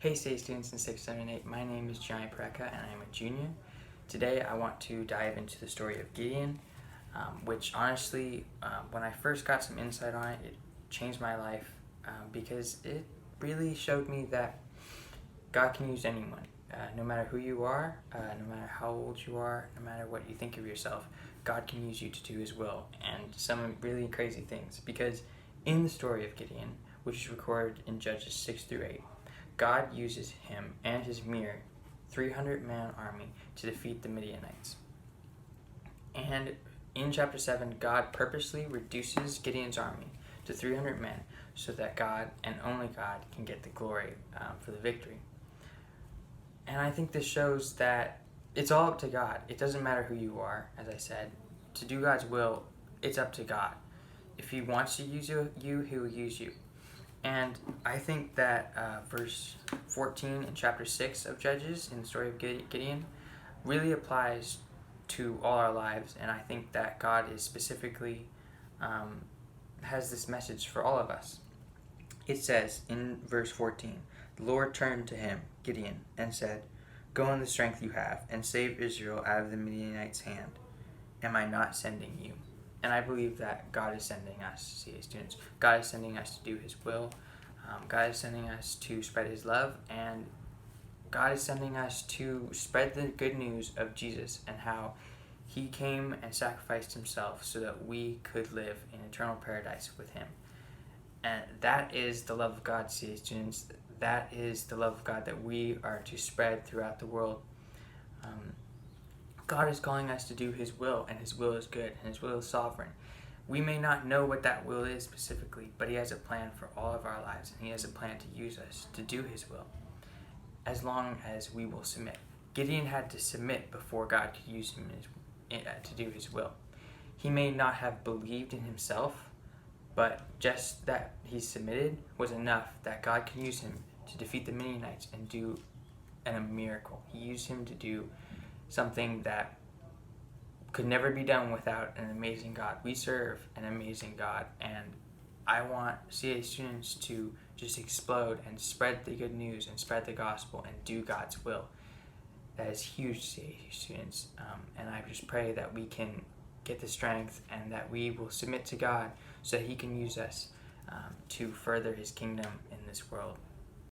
Hey, say students in 6, 7, 8. My name is Gianni Porreca and I'm a junior. Today I want to dive into the story of Gideon, which honestly, when I first got some insight on it, it changed my life because it really showed me that God can use anyone. No matter who you are, no matter how old you are, no matter what you think of yourself, God can use you to do His will and some really crazy things. Because in the story of Gideon, which is recorded in Judges 6 through 8, God uses him and his mere 300-man army to defeat the Midianites. And in chapter 7, God purposely reduces Gideon's army to 300 men so that God and only God can get the glory for the victory. And I think this shows that it's all up to God. It doesn't matter who you are, as I said. To do God's will, it's up to God. If He wants to use you, He will use you. And I think that verse 14 in chapter 6 of Judges, in the story of Gideon, really applies to all our lives. And I think that God is specifically has this message for all of us. It says in verse 14, "The Lord turned to him, Gideon, and said, 'Go in the strength you have, and save Israel out of the Midianites' hand. Am I not sending you?'" And I believe that God is sending us, CA students. God is sending us to do His will. God is sending us to spread His love. And God is sending us to spread the good news of Jesus and how He came and sacrificed Himself so that we could live in eternal paradise with Him. And that is the love of God, CA students. That is the love of God that we are to spread throughout the world. God is calling us to do His will, and His will is good, and His will is sovereign. We may not know what that will is specifically, but He has a plan for all of our lives, and He has a plan to use us to do His will, as long as we will submit. Gideon had to submit before God could use him to do His will. He may not have believed in himself, but just that he submitted was enough that God could use him to defeat the Midianites and do a miracle. He used him to do something that could never be done without an amazing God. We serve an amazing God, and I want CA students to just explode and spread the good news and spread the gospel and do God's will. That is huge, CA students, and I just pray that we can get the strength and that we will submit to God so that He can use us to further His kingdom in this world.